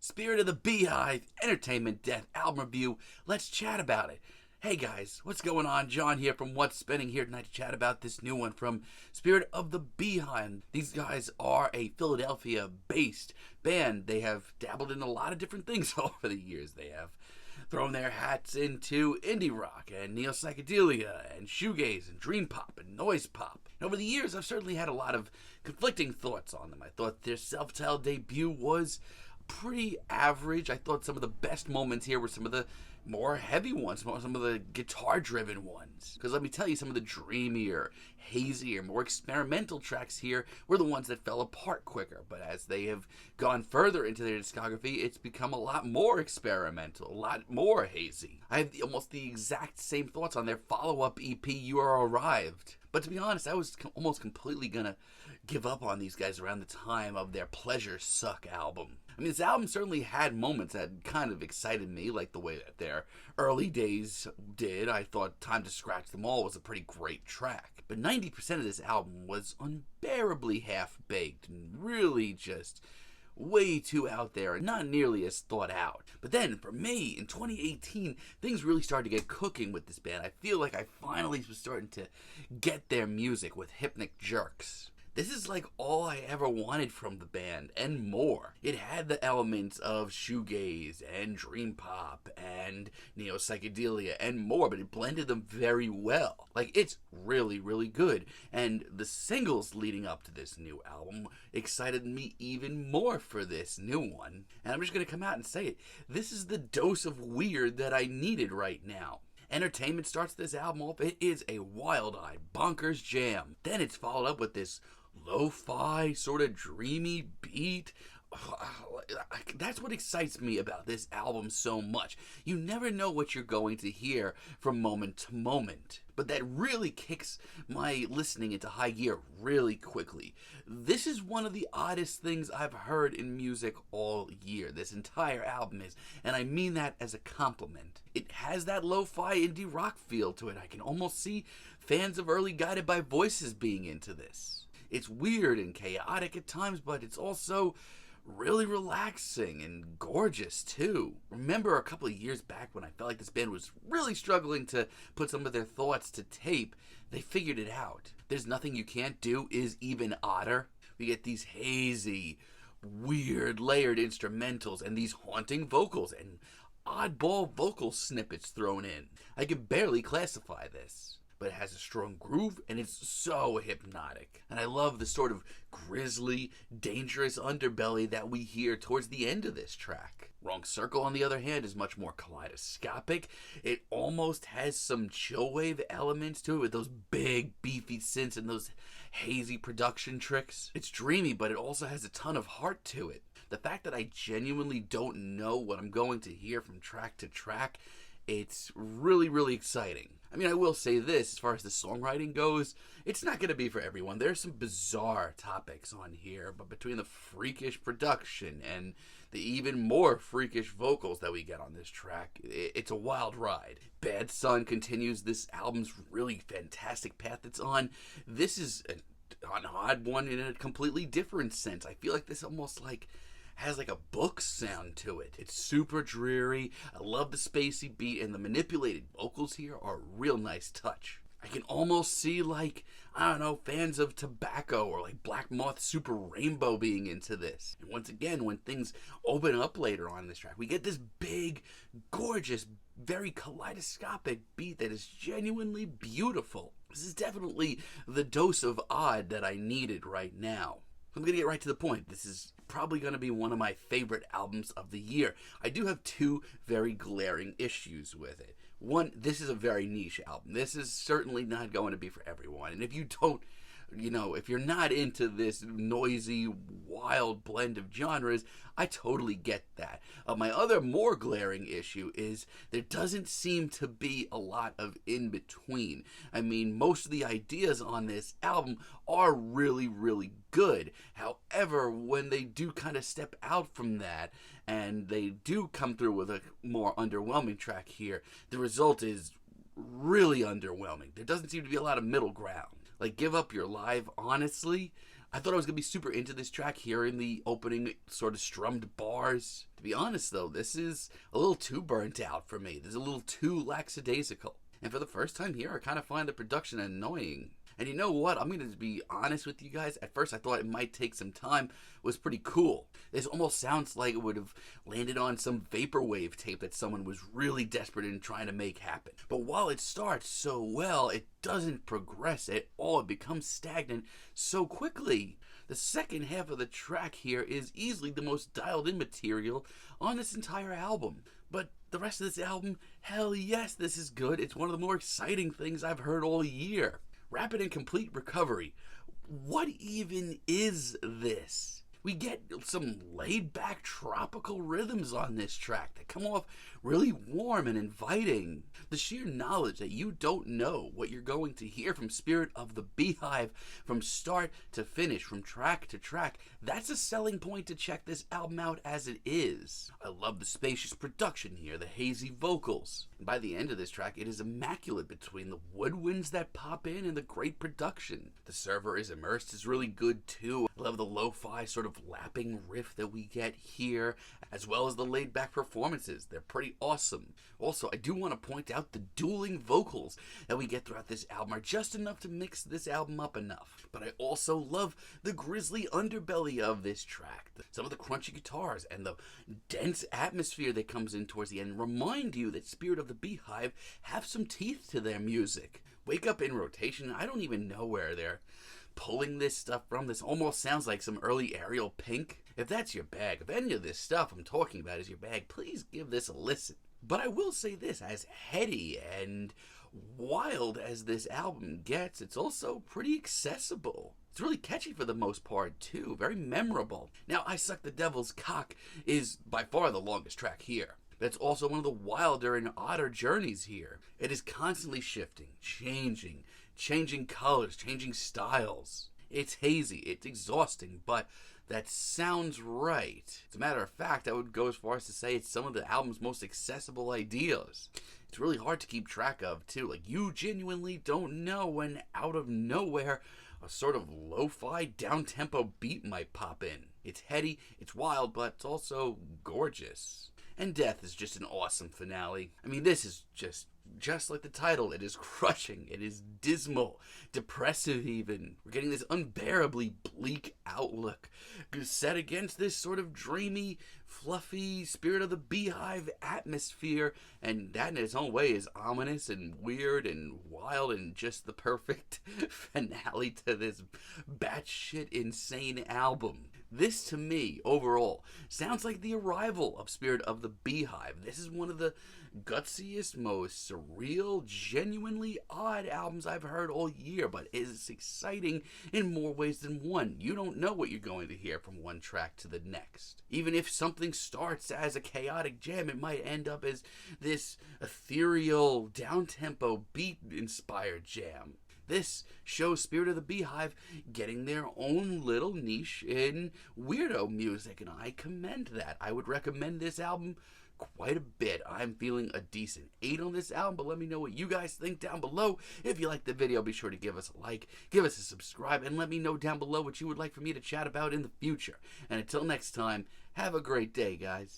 Spirit of the BEEHIVE, Entertainment Death album review. Let's chat about it. Hey guys, what's going on? John here from What's Spinning here tonight to chat about this new one from Spirit of the BEEHIVE. These guys are a Philadelphia-based band. They have dabbled in a lot of different things over the years. They have thrown their hats into indie rock and Neo-Psychedelia and Shoegaze and dream pop and noise pop. And over the years, I've certainly had a lot of conflicting thoughts on them. I thought their self-titled debut was pretty average. I thought some of the best moments here were some of the more heavy ones, some of the guitar-driven ones. Because let me tell you, some of the dreamier, hazier, more experimental tracks here were the ones that fell apart quicker. But as they have gone further into their discography, it's become a lot more experimental, a lot more hazy. I have almost the exact same thoughts on their follow-up EP, You Are Arrived. But to be honest, I was almost completely gonna give up on these guys around the time of their Pleasure Suck album. I mean, this album certainly had moments that kind of excited me, like the way that their early days did. I thought Time to Scratch Them All was a pretty great track. But 90% of this album was unbearably half-baked and really just way too out there and not nearly as thought out. But then, for me, in 2018, things really started to get cooking with this band. I feel like I finally was starting to get their music with Hypnagogic. This is like all I ever wanted from the band, and more. It had the elements of shoegaze and dream pop and neo-psychedelia and more, but it blended them very well. Like, it's really, really good. And the singles leading up to this new album excited me even more for this new one. And I'm just gonna come out and say it. This is the dose of weird that I needed right now. Entertainment starts this album off. It is a wild-eyed, bonkers jam. Then it's followed up with this lo-fi, sort of dreamy beat. That's what excites me about this album so much. You never know what you're going to hear from moment to moment. But that really kicks my listening into high gear really quickly. This is one of the oddest things I've heard in music all year. This entire album is, and I mean that as a compliment. It has that lo-fi indie rock feel to it. I can almost see fans of early Guided by Voices being into this. It's weird and chaotic at times, but it's also really relaxing and gorgeous too. Remember a couple of years back when I felt like this band was really struggling to put some of their thoughts to tape? They figured it out. There's Nothing You Can't Do is even odder. We get these hazy, weird, layered instrumentals and these haunting vocals and oddball vocal snippets thrown in. I can barely classify this. But it has a strong groove, and it's so hypnotic. And I love the sort of grisly, dangerous underbelly that we hear towards the end of this track. Wrong Circle, on the other hand, is much more kaleidoscopic. It almost has some chillwave elements to it with those big, beefy synths and those hazy production tricks. It's dreamy, but it also has a ton of heart to it. The fact that I genuinely don't know what I'm going to hear from track to track, it's really, really exciting. I mean, I will say this, as far as the songwriting goes, it's not going to be for everyone. There's some bizarre topics on here, but between the freakish production and the even more freakish vocals that we get on this track, it's a wild ride. Bad Son continues this album's really fantastic path it's on. This is an odd one in a completely different sense. I feel like this almost has like a book sound to it. It's super dreary. I love the spacey beat, and the manipulated vocals here are a real nice touch. I can almost see, like, I don't know, fans of Tobacco or like Black Moth Super Rainbow being into this. And once again, when things open up later on in this track, we get this big, gorgeous, very kaleidoscopic beat that is genuinely beautiful. This is definitely the dose of odd that I needed right now. I'm going to get right to the point. This is probably going to be one of my favorite albums of the year. I do have two very glaring issues with it. One, this is a very niche album. This is certainly not going to be for everyone. And if you don't, if you're not into this noisy, wild blend of genres, I totally get that. My other more glaring issue is there doesn't seem to be a lot of in-between. I mean, most of the ideas on this album are really, really good. However, when they do kind of step out from that, and they do come through with a more underwhelming track here, the result is really underwhelming. There doesn't seem to be a lot of middle ground. Like, Give Up Your Life, honestly, I thought I was going to be super into this track, hearing the opening sort of strummed bars. To be honest though, this is a little too burnt out for me. There's a little too lackadaisical. And for the first time here, I kind of find the production annoying. And you know what? I'm going to be honest with you guys. At first, I thought it might take some time. It was pretty cool. This almost sounds like it would have landed on some vaporwave tape that someone was really desperate in trying to make happen. But while it starts so well, it doesn't progress at all. It becomes stagnant so quickly. The second half of the track here is easily the most dialed in material on this entire album. But the rest of this album, hell yes, this is good. It's one of the more exciting things I've heard all year. Rapid and Complete Recovery. What even is this? We get some laid-back tropical rhythms on this track that come off really warm and inviting. The sheer knowledge that you don't know what you're going to hear from Spirit of the BEEHIVE from start to finish, from track to track, that's a selling point to check this album out as it is. I love the spacious production here, the hazy vocals. And by the end of this track, it is immaculate between the woodwinds that pop in and the great production. The server is Immersed is really good too. I love the lo-fi sort of lapping riff that we get here, as well as the laid-back performances. They're pretty awesome. Also, I do want to point out the dueling vocals that we get throughout this album are just enough to mix this album up enough. But I also love the grisly underbelly of this track. Some of the crunchy guitars and the dense atmosphere that comes in towards the end remind you that Spirit of the BEEHIVE have some teeth to their music. Wake Up in Rotation, I don't even know where they're pulling this stuff from. This almost sounds like some early Ariel Pink. If that's your bag, if any of this stuff I'm talking about is your bag, please give this a listen. But I will say this, as heady and wild as this album gets, it's also pretty accessible. It's really catchy for the most part too, very memorable. Now, I Suck the Devil's Cock is by far the longest track here. But it's also one of the wilder and odder journeys here. It is constantly shifting, changing colors, changing styles. It's hazy, it's exhausting, but that sounds right. As a matter of fact, I would go as far as to say it's some of the album's most accessible ideas. It's really hard to keep track of, too. Like, you genuinely don't know when, out of nowhere, a sort of lo-fi, down-tempo beat might pop in. It's heady, it's wild, but it's also gorgeous. And Death is just an awesome finale. I mean, this is just like the title. It is crushing. It is dismal, depressive even. We're getting this unbearably bleak outlook set against this sort of dreamy, fluffy Spirit of the BEEHIVE atmosphere. And that in its own way is ominous and weird and wild and just the perfect finale to this batshit insane album. This, to me, overall, sounds like the arrival of Spirit of the BEEHIVE. This is one of the gutsiest, most surreal, genuinely odd albums I've heard all year, but it's exciting in more ways than one. You don't know what you're going to hear from one track to the next. Even if something starts as a chaotic jam, it might end up as this ethereal, down-tempo, beat-inspired jam. This shows Spirit of the BEEHIVE getting their own little niche in weirdo music, and I commend that. I would recommend this album quite a bit. I'm feeling a decent 8 on this album, but let me know what you guys think down below. If you liked the video, be sure to give us a like, give us a subscribe, and let me know down below what you would like for me to chat about in the future. And until next time, have a great day, guys.